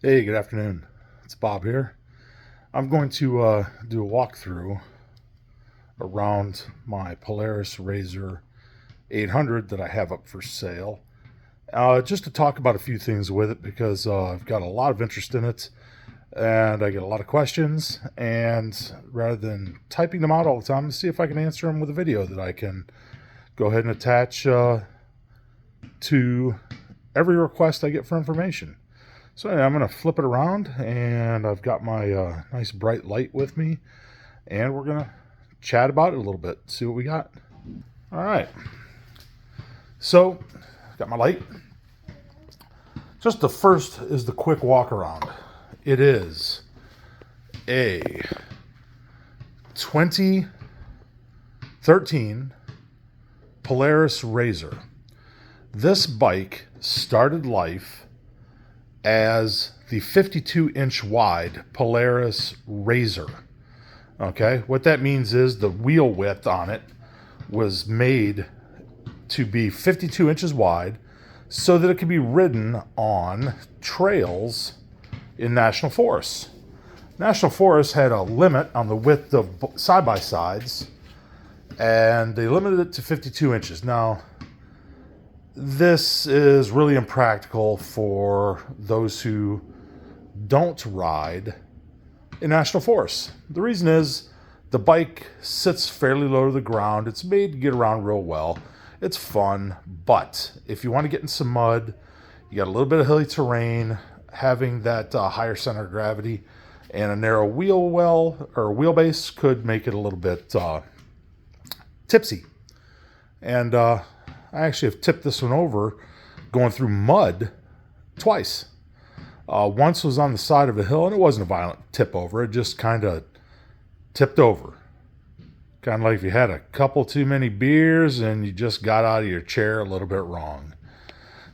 Hey, good afternoon. It's Bob here. I'm going to do a walkthrough around my Polaris RZR 800 that I have up for sale. Just to talk about a few things with it because I've got a lot of interest in it and I get a lot of questions. And rather than typing them out all the time, let's see if I can answer them with a video that I can go ahead and attach to every request I get for information. So anyway, I'm going to flip it around, and I've got my nice bright light with me, and we're going to chat about it a little bit, see what we got. All right. So, I've got my light. Just the first is the quick walk around. It is a 2013 Polaris RZR. This bike started life as the 52-inch wide Polaris RZR. Okay, what that means is the wheel width on it was made to be 52 inches wide so that it could be ridden on trails in national forests. National forests had a limit on the width of side-by-sides, and they limited it to 52 inches. Now, this is really impractical for those who don't ride in national forests. The reason is the bike sits fairly low to the ground. It's made to get around real well. It's fun, but if you want to get in some mud, you got a little bit of hilly terrain, having that higher center of gravity and a narrow wheel well or wheelbase could make it a little bit tipsy. And I actually have tipped this one over going through mud twice. Once was on the side of a hill, and it wasn't a violent tip over. It just kind of tipped over. Kind of like if you had a couple too many beers and you just got out of your chair a little bit wrong.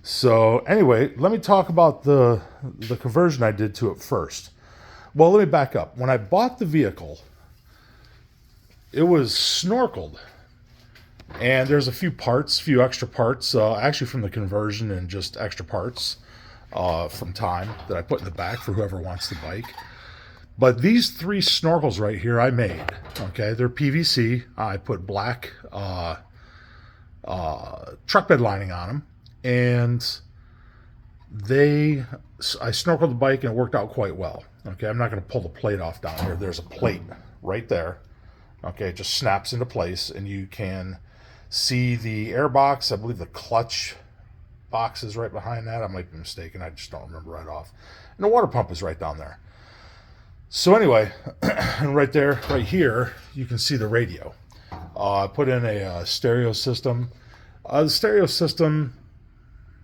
So anyway, let me talk about the conversion I did to it first. Well, let me back up. When I bought the vehicle, it was snorkeled. And there's a few extra parts, actually from the conversion and just extra parts from time that I put in the back for whoever wants the bike. But these three snorkels right here I made, okay? They're PVC. I put black truck bed lining on them. And I snorkeled the bike and it worked out quite well. Okay, I'm not going to pull the plate off down here. There's a plate right there. Okay, it just snaps into place and you can see the air box. I believe the clutch box is right behind that. I might be mistaken. I just don't remember right off. And the water pump is right down there. So anyway, and right there, right here, you can see the radio. I put in a stereo system. The stereo system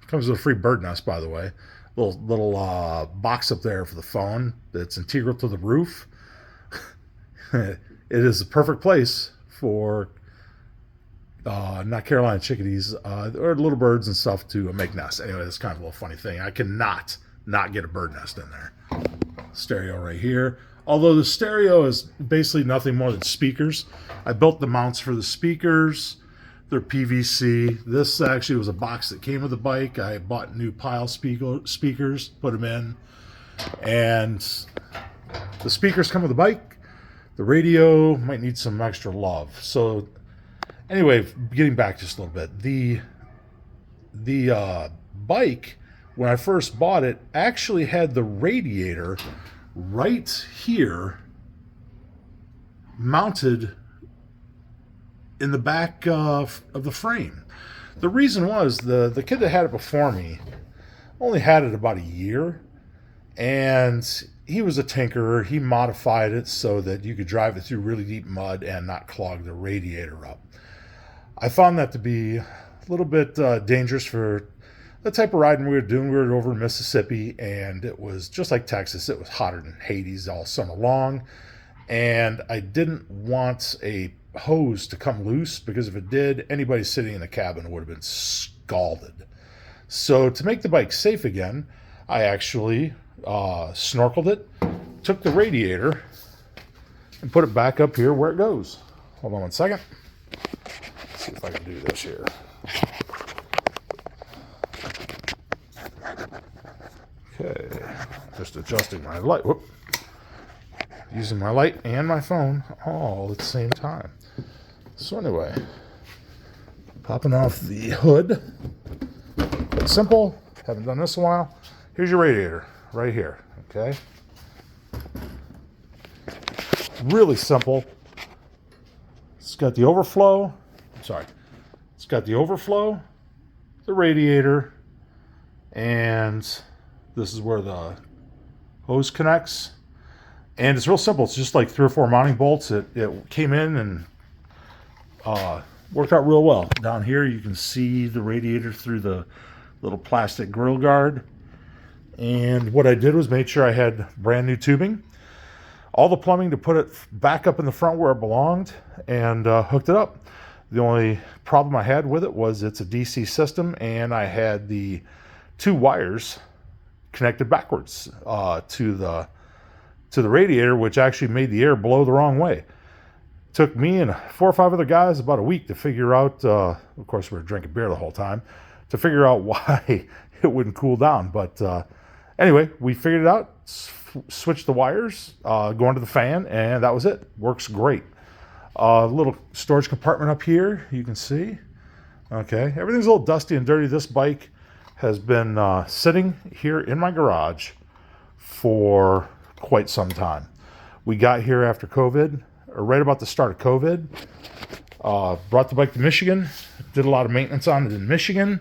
comes with a free bird nest, by the way. Little box up there for the phone that's integral to the roof. It is the perfect place for not Carolina chickadees, or little birds and stuff to make nests. Anyway, that's kind of a little funny thing. I cannot not get a bird nest in there. Stereo right here. Although the stereo is basically nothing more than speakers. I built the mounts for the speakers. They're PVC. This actually was a box that came with the bike. I bought new pile speakers, put them in. And the speakers come with the bike. The radio might need some extra love. So anyway, getting back just a little bit, the bike, when I first bought it, actually had the radiator right here mounted in the back of the frame. The reason was the kid that had it before me only had it about a year, and he was a tinkerer. He modified it so that you could drive it through really deep mud and not clog the radiator up. I found that to be a little bit dangerous for the type of riding we were doing. We were over in Mississippi, and it was just like Texas. It was hotter than Hades all summer long, and I didn't want a hose to come loose because if it did, anybody sitting in the cabin would have been scalded. So to make the bike safe again, I actually snorkeled it, took the radiator, and put it back up here where it goes. Hold on one second. Let's see if I can do this here. Okay. Just adjusting my light. Whoop. Using my light and my phone all at the same time. So anyway, popping off the hood. Quite simple. Haven't done this in a while. Here's your radiator right here. Okay. Really simple. It's got the overflow. It's got the overflow, the radiator, and this is where the hose connects. And it's real simple. It's just like 3 or 4 mounting bolts. It came in and worked out real well. Down here you can see the radiator through the little plastic grill guard. And what I did was made sure I had brand new tubing, all the plumbing to put it back up in the front where it belonged, and hooked it up. The only problem I had with it was it's a DC system, and I had the 2 wires connected backwards to the radiator, which actually made the air blow the wrong way. Took me and 4 or 5 other guys about a week to figure out, of course we were drinking beer the whole time, to figure out why it wouldn't cool down. But anyway, we figured it out, switched the wires, going to the fan, and that was it. Works great. Little storage compartment up here, you can see. Okay, everything's a little dusty and dirty. This bike has been sitting here in my garage for quite some time. We got here after COVID, or right about the start of COVID. Brought the bike to Michigan, did a lot of maintenance on it in Michigan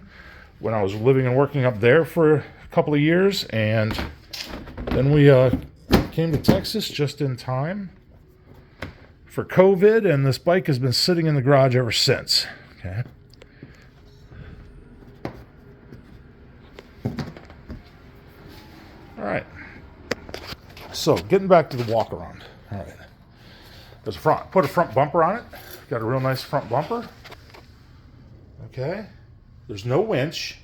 when I was living and working up there for a couple of years, and then we came to Texas just in time for COVID, and this bike has been sitting in the garage ever since. Okay. All right. So getting back to the walk around. All right. There's a front. Put a front bumper on it. Got a real nice front bumper. Okay. There's no winch.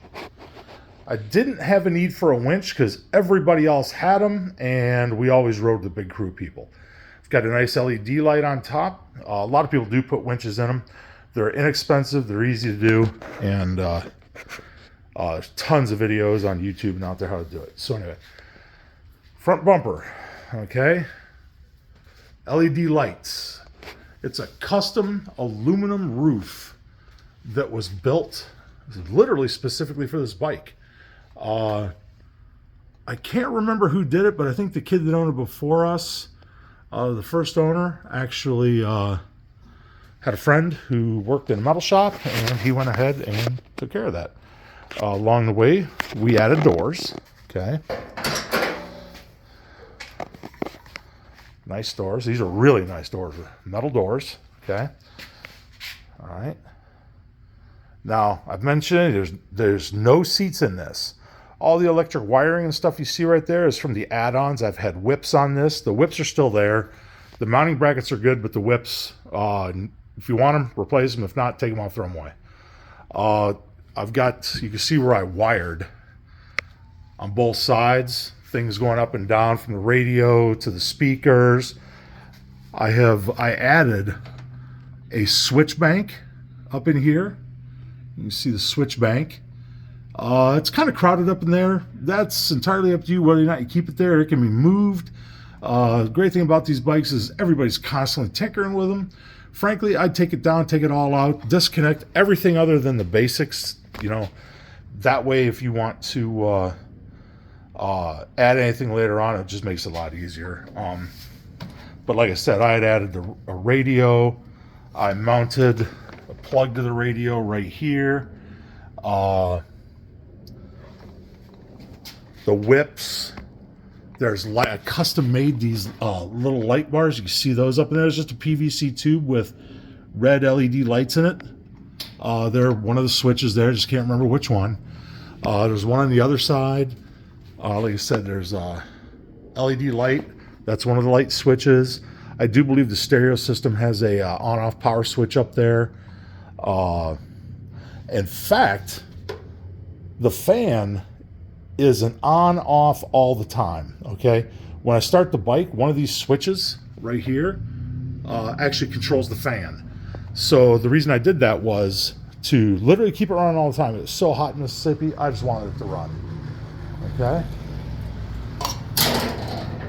I didn't have a need for a winch because everybody else had them, and we always rode the big crew people. It's got a nice LED light on top. A lot of people do put winches in them. They're inexpensive. They're easy to do, and there's tons of videos on YouTube and out there how to do it. So anyway, front bumper. Okay. LED lights. It's a custom aluminum roof that was built literally specifically for this bike. I can't remember who did it, but I think the kid that owned it before us, the first owner, actually had a friend who worked in a metal shop, and he went ahead and took care of that. Along the way, we added doors. Okay. Nice doors. These are really nice doors. Metal doors. Okay. All right. Now, I've mentioned there's no seats in this. All the electric wiring and stuff you see right there is from the add-ons. I've had whips on this. The whips are still there. The mounting brackets are good, but the whips, if you want them, replace them. If not, take them off, throw them away. I've got, you can see where I wired on both sides. Things going up and down from the radio to the speakers. I added a switch bank up in here. You can see the switch bank. It's kind of crowded up in there. That's entirely up to you whether or not you keep it there. It can be moved. The great thing about these bikes is everybody's constantly tinkering with them. Frankly, I'd take it down, take it all out, disconnect everything other than the basics. You know, that way if you want to add anything later on, it just makes it a lot easier. But like I said, I had added a radio. I mounted a plug to the radio right here. The whips, there's I custom made these little light bars. You can see those up in there. It's just a PVC tube with red LED lights in it. They're one of the switches there. I just can't remember which one. There's one on the other side. Like I said, there's a LED light. That's one of the light switches. I do believe the stereo system has a on-off power switch up there. In fact, the fan is an on-off all the time. Okay, when I start the bike, one of these switches right here actually controls the fan. So the reason I did that was to literally keep it running all the time. It was so hot in Mississippi, I just wanted it to run. Okay.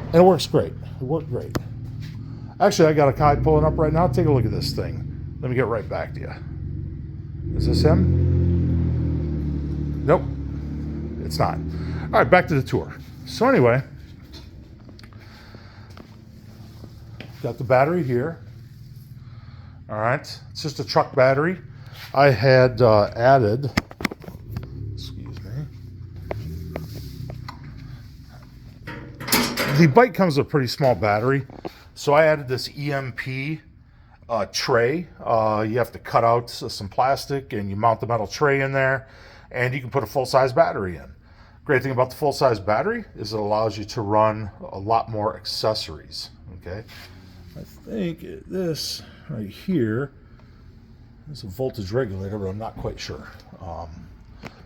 And it works great. It worked great. Actually, I got a guy pulling up right now. Take a look at this thing. Let me get right back to you. Is this him? Nope. It's not. All right, back to the tour. So anyway, got the battery here. All right, it's just a truck battery. I had added, excuse me. The bike comes with a pretty small battery, so I added this EMP tray. You have to cut out some plastic and you mount the metal tray in there, and you can put a full-size battery in. Great thing about the full-size battery is it allows you to run a lot more accessories. Okay, I think this right here is a voltage regulator, but I'm not quite sure.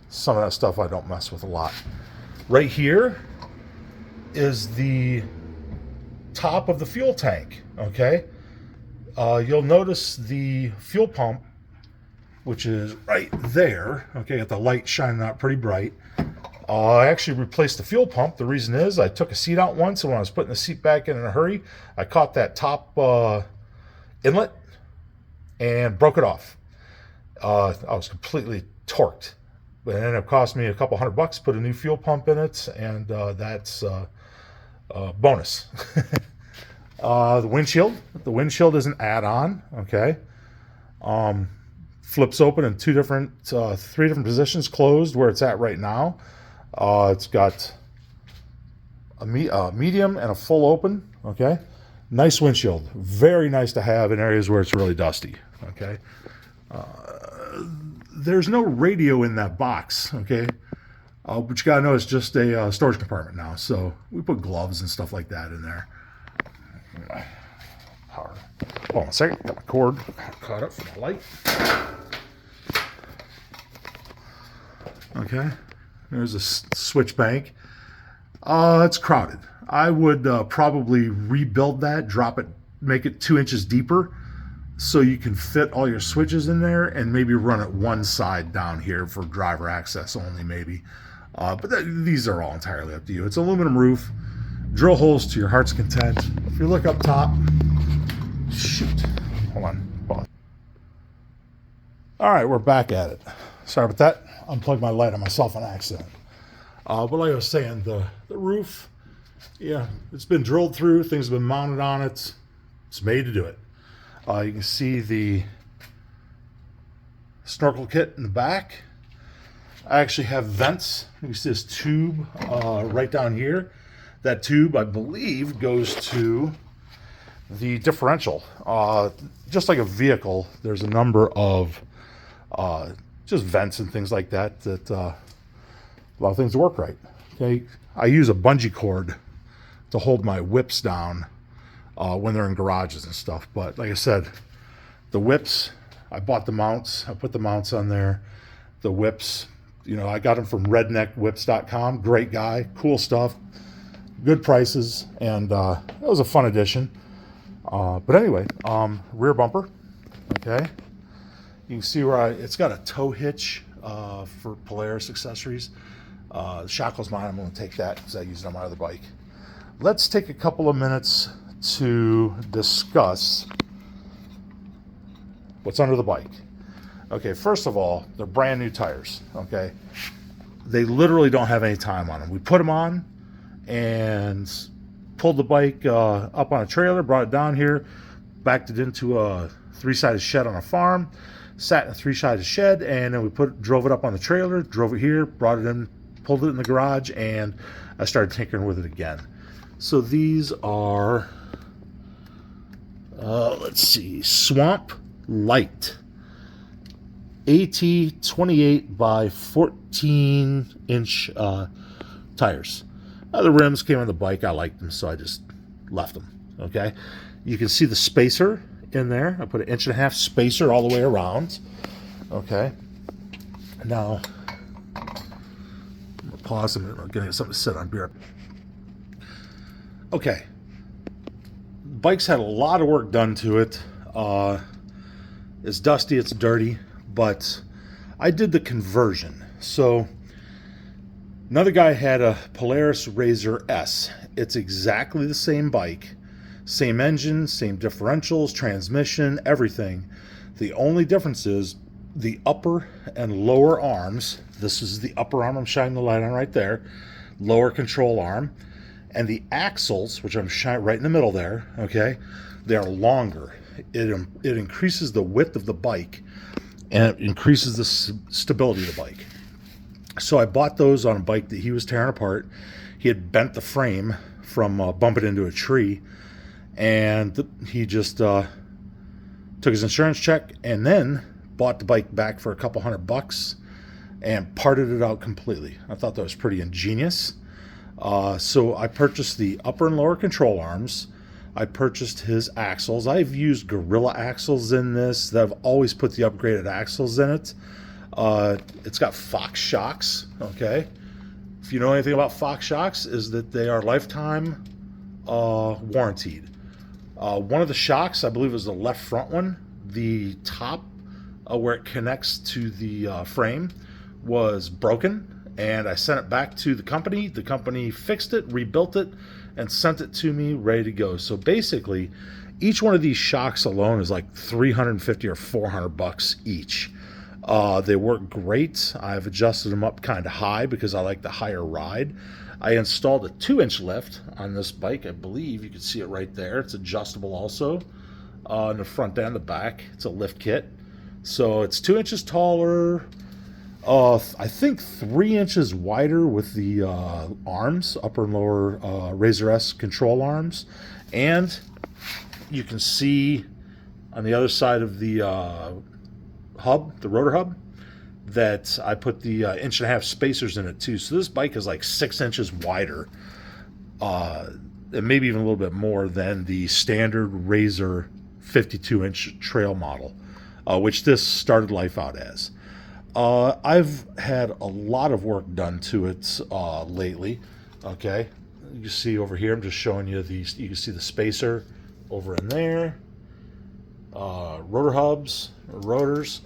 Some of that stuff I don't mess with a lot. Right here is the top of the fuel tank. Okay, you'll notice the fuel pump, which is right there. Okay, got the light shining out pretty bright. I actually replaced the fuel pump. The reason is I took a seat out once, and when I was putting the seat back in a hurry, I caught that top inlet and broke it off. I was completely torqued, but it ended up costing me a couple $100 to put a new fuel pump in it, and that's bonus. The windshield is an add-on. Okay, flips open in three different positions, closed where it's at right now. It's got a medium and a full open. Okay, nice windshield, very nice to have in areas where it's really dusty. Okay, there's no radio in that box. Okay, but you gotta know it's just a storage compartment now, so we put gloves and stuff like that in there. Hold on a second, got my cord caught up for the light. Okay, there's a switch bank. It's crowded. I would probably rebuild that, drop it, make it 2 inches deeper so you can fit all your switches in there, and maybe run it one side down here for driver access only, maybe. But these are all entirely up to you. It's aluminum roof. Drill holes to your heart's content. If you look up top, shoot, hold on, pause. All right, we're back at it. Sorry about that. Unplugged my light on myself on accident. But like I was saying, the roof, yeah, it's been drilled through. Things have been mounted on it. It's made to do it. You can see the snorkel kit in the back. I actually have vents. You can see this tube right down here. That tube, I believe, goes to the differential. Just like a vehicle, there's a number of just vents and things like that a lot of things work right. Okay, I use a bungee cord to hold my whips down when they're in garages and stuff. But like I said, the whips, I bought the mounts. I put the mounts on there. The whips, you know, I got them from redneckwhips.com. Great guy, cool stuff, good prices, and it was a fun addition. But anyway, rear bumper. Okay, you can see where it's got a tow hitch for Polaris accessories. The shackle's mine. I'm going to take that because I use it on my other bike. Let's take a couple of minutes to discuss what's under the bike. Okay, first of all, they're brand new tires. Okay, they literally don't have any time on them. We put them on and pulled the bike up on a trailer, brought it down here, backed it into a 3-sided shed on a farm, sat in a 3-sided shed, and then we drove it up on the trailer, drove it here, brought it in, pulled it in the garage, and I started tinkering with it again. So these are, let's see, Swamp Light AT 28 by 14 inch tires. The rims came on the bike. I liked them, so I just left them. Okay, you can see the spacer in there. I put an 1.5 inch spacer all the way around. Okay, now I'm gonna pause a minute. I'm gonna get something to sit on. Beer. Okay, bike's had a lot of work done to it. It's dusty, it's dirty, but I did the conversion. So Another guy had a Polaris RZR S. It's exactly the same bike, same engine, same differentials, transmission, everything. The only difference is the upper and lower arms. This is the upper arm I'm shining the light on right there, lower control arm, and the axles, which I'm shining right in the middle there, okay, they are longer. It increases the width of the bike, and it increases the stability of the bike. So I bought those on a bike that he was tearing apart. He had bent the frame from bumping into a tree, and he just took his insurance check and then bought the bike back for a couple $100 and parted it out completely. I thought that was pretty ingenious. So I purchased the upper and lower control arms. I purchased his axles. I've used Gorilla axles in this. I've always put the upgraded axles in it. It's got Fox shocks, okay? If you know anything about Fox shocks, is that they are lifetime warranted. One of the shocks, I believe, is the left front one. The top, where it connects to the frame, was broken, and I sent it back to the company. The company fixed it, rebuilt it, and sent it to me ready to go. So basically, each one of these shocks alone is like $350 or $400 each. They work great. I've adjusted them up kind of high because I like the higher ride. I installed a 2-inch lift on this bike. I believe you can see it right there. It's adjustable also in the front and the back. It's a lift kit. So it's 2 inches taller, I think 3 inches wider with the arms, upper and lower RZR S control arms. And you can see on the other side of the hub, the rotor hub, that I put the 1.5-inch spacers in it too. So this bike is like 6 inches wider, and maybe even a little bit more than the standard RZR 52-inch trail model, which this started life out as. I've had a lot of work done to it lately. Okay, you see over here, I'm just showing you these. You can see the spacer over in there, rotor hubs, rotors,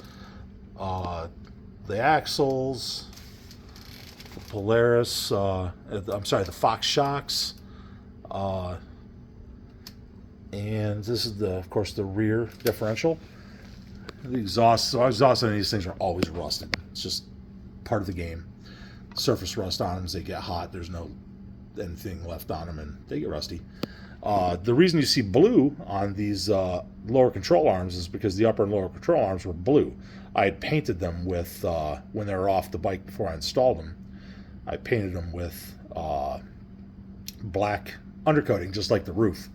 the axles, the Polaris, the Fox shocks, and this is of course the rear differential. The exhaust on these things are always rusted. It's just part of the game. Surface rust on them as they get hot. There's no anything left on them, and they get rusty. The reason you see blue on these lower control arms is because the upper and lower control arms were blue. I had painted them with, when they were off the bike before I installed them, I painted them with black undercoating, just like the roof.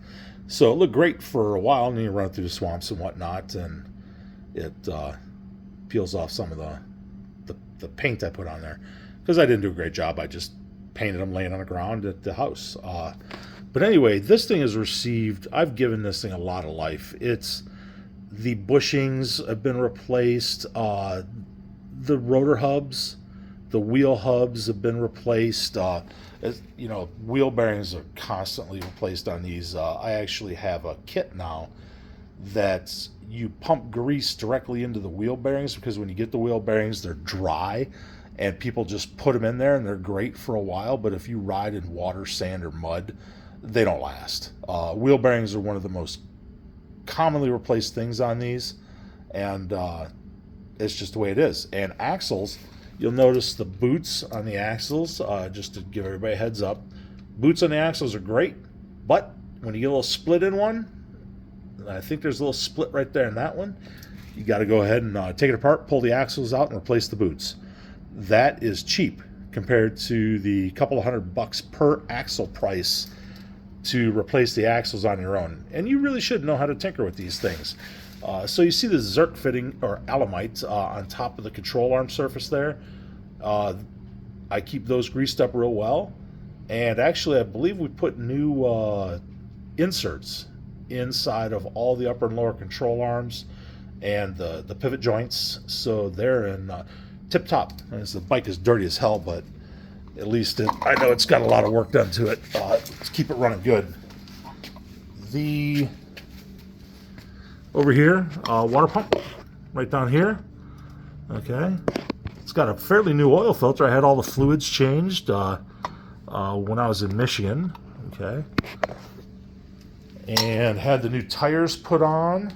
So it looked great for a while, and then you run it through the swamps and whatnot, and it peels off some of the paint I put on there. Because I didn't do a great job, I just painted them laying on the ground at the house. But anyway, this thing has received, I've given this thing a lot of life. The bushings have been replaced, the rotor hubs, the wheel hubs have been replaced. Wheel bearings are constantly replaced on these. I actually have a kit now that you pump grease directly into the wheel bearings, because when you get the wheel bearings, they're dry, and people just put them in there and they're great for a while, but if you ride in water, sand, or mud, they don't last. Wheel bearings are one of the most commonly replaced things on these, and it's just the way it is. And axles, you'll notice the boots on the axles, just to give everybody a heads up, boots on the axles are great, but when you get a little split in one, I think there's a little split right there in that one, you got to go ahead and take it apart, pull the axles out, and replace the boots. That is cheap compared to the couple of $100 per axle price to replace the axles on your own. And you really should know how to tinker with these things. So you see the Zerk fitting, or Alamite, on top of the control arm surface there. I keep those greased up real well. And actually, I believe we put new inserts inside of all the upper and lower control arms and the pivot joints. So they're in tip-top. The bike is dirty as hell, but at least I know it's got a lot of work done to it to keep it running good. Over here, water pump right down here. Okay, It's got a fairly new oil filter. I had all the fluids changed when I was in Michigan. Okay. And had the new tires put on.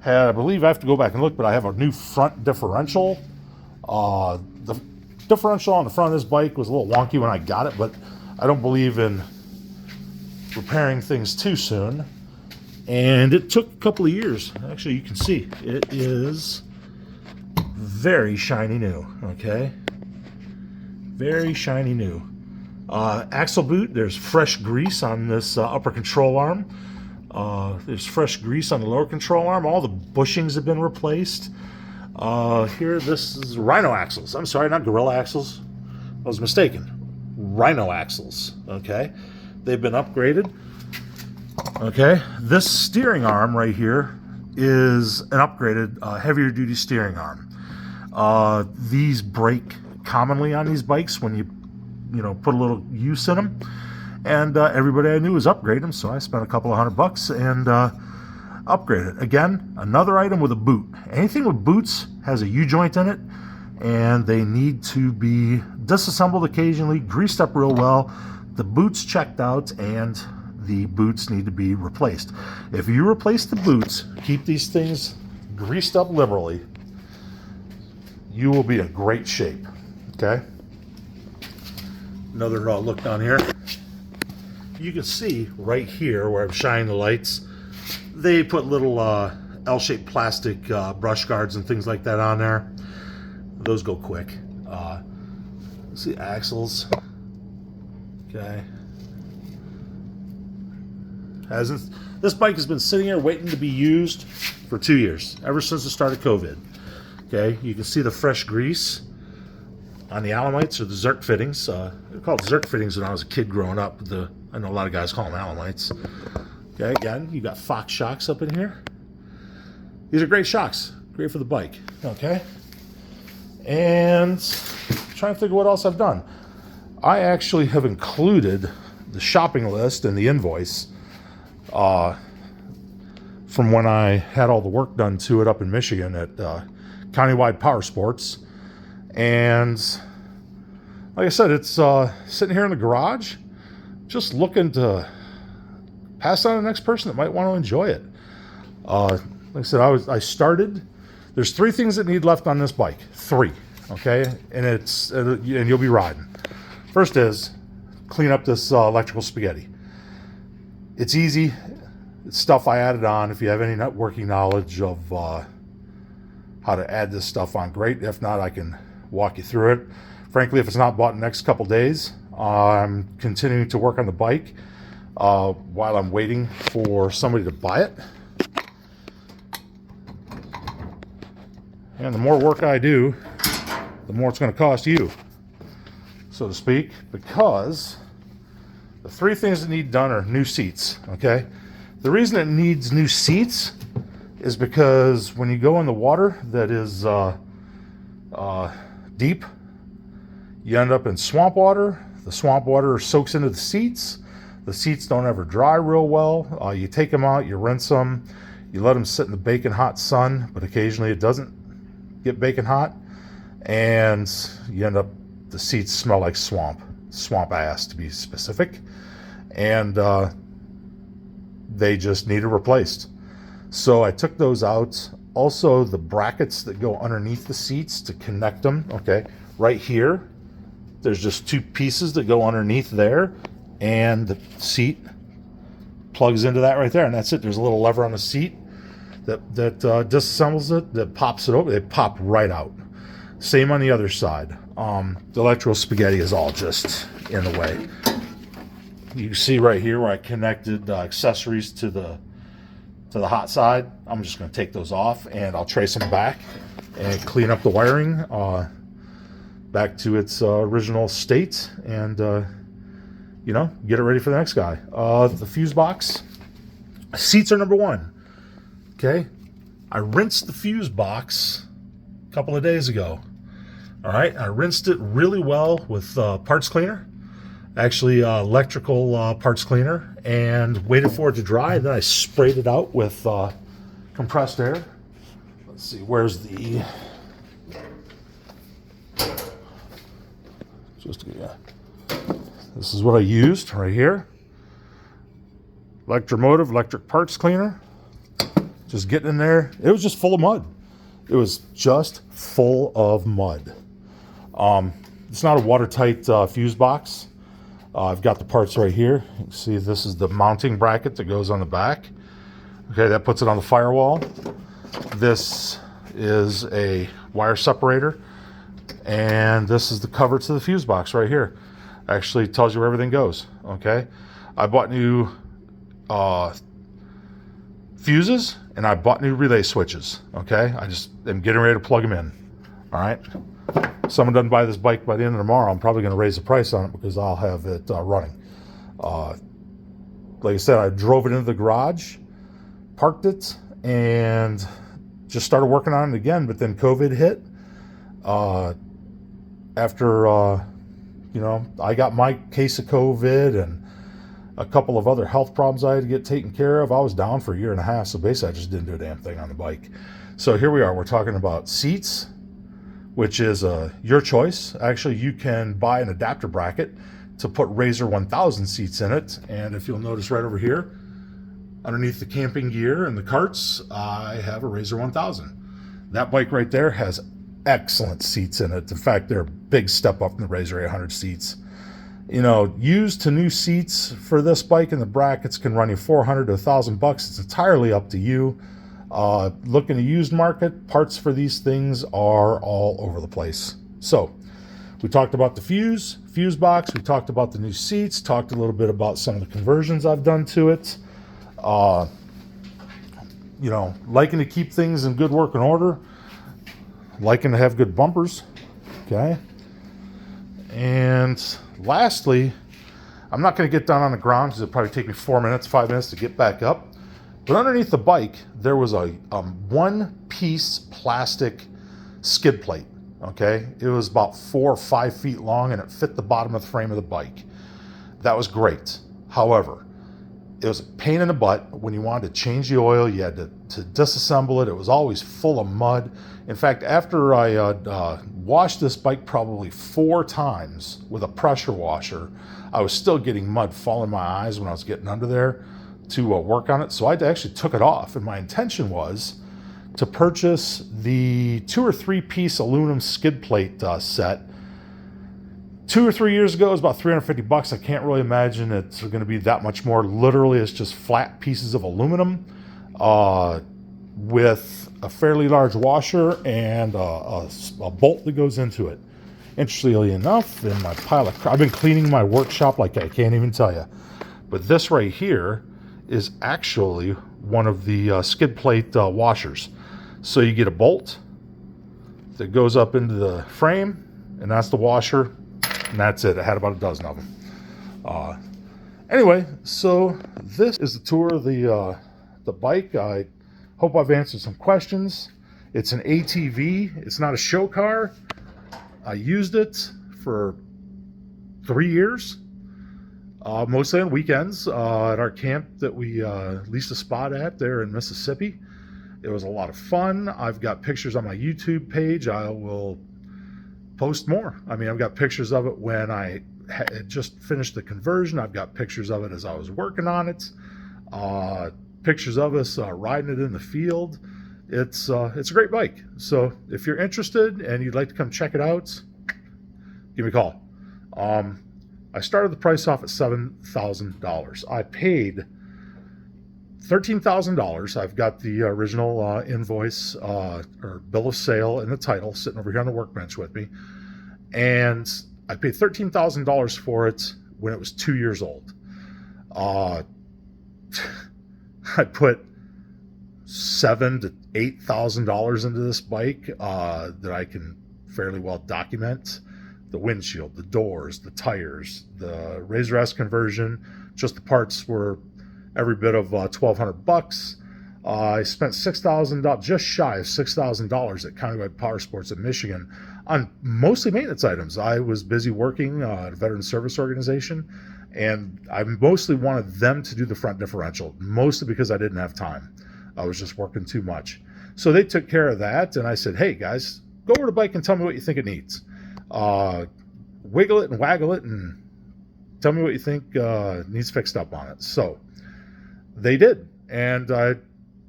I believe I have to go back and look, but I have a new front differential. The differential on the front of this bike was a little wonky when I got it, but I don't believe in repairing things too soon. And it took a couple of years. Actually, you can see it is very shiny new. Okay, very shiny new. Axle boot, there's fresh grease on this upper control arm. There's fresh grease on the lower control arm. All the bushings have been replaced. Here, this is Rhino axles. I'm sorry, not Gorilla axles. I was mistaken. Rhino axles. Okay, they've been upgraded. Okay, this steering arm right here is an upgraded, heavier duty steering arm. These break commonly on these bikes when you put a little use in them. And everybody I knew was upgrading them, so I spent a couple of $100 and upgraded it. Again, another item with a boot. Anything with boots has a U-joint in it, and they need to be disassembled occasionally, greased up real well, the boots checked out, and the boots need to be replaced. If you replace the boots, keep these things greased up liberally, you will be in great shape. Okay? Another look down here. You can see right here where I'm shining the lights, they put little L-shaped plastic brush guards and things like that on there. Those go quick. See axles. Okay. This bike has been sitting here waiting to be used for 2 years, ever since the start of COVID. Okay, you can see the fresh grease on the Alamites or the Zerk fittings. They're called Zerk fittings when I was a kid growing up. I know a lot of guys call them Alamites. Okay, again, you got Fox shocks up in here. These are great shocks, great for the bike. Okay, and I'm trying to think of what else I've done. I actually have included the shopping list and the invoice from when I had all the work done to it up in Michigan at Countywide Power Sports. And like I said, it's sitting here in the garage, just looking to pass on to the next person that might want to enjoy it. Like I said, I started. There's 3 things that need left on this bike. 3, okay, and you'll be riding. First is clean up this electrical spaghetti. It's easy. It's stuff I added on. If you have any working knowledge of how to add this stuff on, great. If not, I can walk you through it. Frankly, if it's not bought in the next couple days, I'm continuing to work on the bike while I'm waiting for somebody to buy it. And the more work I do, the more it's going to cost you, so to speak, because the 3 things that need done are new seats. Okay, the reason it needs new seats is because when you go in the water that is deep, you end up in swamp water. The swamp water soaks into the seats. The seats don't ever dry real well. You take them out, you rinse them, you let them sit in the baking hot sun, but occasionally it doesn't get baking hot, and you end up, the seats smell like swamp ass to be specific, and they just needed replaced. So I took those out. Also, the brackets that go underneath the seats to connect them, okay, right here, there's just 2 pieces that go underneath there, and the seat plugs into that right there, and that's it. There's a little lever on the seat that disassembles it, that pops it over. They pop right out. Same on the other side. The electrical spaghetti is all just in the way. You can see right here where I connected accessories to the hot side. I'm just going to take those off, and I'll trace them back and clean up the wiring back to its original state, and get it ready for the next guy. The fuse box. Seats are number 1. Okay, I rinsed the fuse box a couple of days ago. All right, I rinsed it really well with parts cleaner, actually electrical parts cleaner, and waited for it to dry. And then I sprayed it out with compressed air. Let's see, where's the This is what I used right here. Electromotive electric parts cleaner. Just getting in there. It was just full of mud. It was just full of mud. It's not a watertight fuse box. I've got the parts right here. You can see this is the mounting bracket that goes on the back. Okay, that puts it on the firewall. This is a wire separator. And this is the cover to the fuse box right here. Actually tells you where everything goes. Okay, I bought new fuses and I bought new relay switches. Okay, I just am getting ready to plug them in. All right, if someone doesn't buy this bike by the end of tomorrow, I'm probably going to raise the price on it because I'll have it running. Like I said, I drove it into the garage, parked it, and just started working on it again. But then COVID hit. After I got my case of COVID and a couple of other health problems I had to get taken care of, I was down for a year and a half. So basically, I just didn't do a damn thing on the bike. So here we are. We're talking about seats, which is your choice. Actually, you can buy an adapter bracket to put RZR 1000 seats in it. And if you'll notice right over here, underneath the camping gear and the carts, I have a RZR 1000. That bike right there has excellent seats in it. In fact, they're a big step up from the RZR 800 seats. Used to new seats for this bike and the brackets can run you $400 to $1,000. It's entirely up to you. Looking at used market, parts for these things are all over the place. So we talked about the fuse box. We talked about the new seats, talked a little bit about some of the conversions I've done to it. Liking to keep things in good working order. Liking to have good bumpers. Okay. And lastly, I'm not going to get down on the ground because it'll probably take me 5 minutes to get back up. But underneath the bike, there was a one-piece plastic skid plate. Okay. It was about 4 or 5 feet long and it fit the bottom of the frame of the bike. That was great. However, it was a pain in the butt. When you wanted to change the oil, you had to disassemble it. It was always full of mud. In fact, after I washed this bike probably 4 times with a pressure washer, I was still getting mud fall in my eyes when I was getting under there to work on it. So I actually took it off. And my intention was to purchase the 2 or 3 piece aluminum skid plate set. 2 or 3 years ago, it was about $350. I can't really imagine it's going to be that much more. Literally, it's just flat pieces of aluminum with a fairly large washer and a bolt that goes into it. Interestingly enough, in my pile of crap, I've been cleaning my workshop like I can't even tell you. But this right here is actually one of the skid plate washers. So you get a bolt that goes up into the frame, and that's the washer. And that's it. I had about a dozen of them. Anyway, so this is the tour of the bike. I hope I've answered some questions. It's an ATV. It's not a show car. I used it for 3 years, mostly on weekends at our camp that we leased a spot at there in Mississippi. It was a lot of fun. I've got pictures on my YouTube page. I will post more. I mean, I've got pictures of it when I had just finished the conversion. I've got pictures of it as I was working on it. Pictures of us riding it in the field. It's a great bike. So if you're interested and you'd like to come check it out, give me a call. I started the price off at $7,000. I paid $13,000. I've got the original invoice or bill of sale and the title sitting over here on the workbench with me. And I paid $13,000 for it when it was 2 years old. I put $7,000 to $8,000 into this bike that I can fairly well document. The windshield, the doors, the tires, the RZR S conversion, just the parts were every bit of $1,200. I spent $6,000, just shy of $6,000 at Countywide Power Sports in Michigan on mostly maintenance items. I was busy working at a veteran service organization, and I mostly wanted them to do the front differential, mostly because I didn't have time. I was just working too much. So they took care of that, and I said, hey, guys, go over to the bike and tell me what you think it needs. wiggle it and waggle it and tell me what you think needs fixed up on it. So they did, and I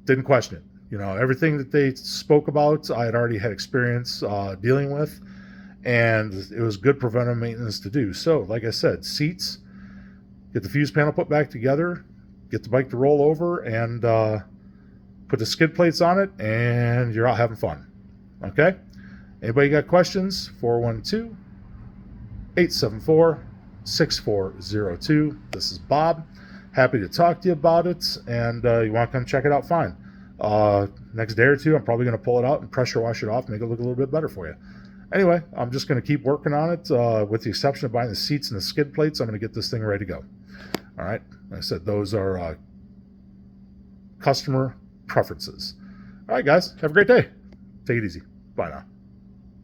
didn't question it. You know, everything that they spoke about, I had already had experience dealing with, and it was good preventive maintenance to do. So, like I said, seats, get the fuse panel put back together, get the bike to roll over, and put the skid plates on it, and you're out having fun. Okay? Anybody got questions? 412-874-6402. This is Bob. Happy to talk to you about it, and you want to come check it out, fine. Next day or two, I'm probably going to pull it out and pressure wash it off, make it look a little bit better for you. Anyway, I'm just going to keep working on it. With the exception of buying the seats and the skid plates, I'm going to get this thing ready to go. All right. Like I said, those are customer preferences. All right, guys. Have a great day. Take it easy. Bye now.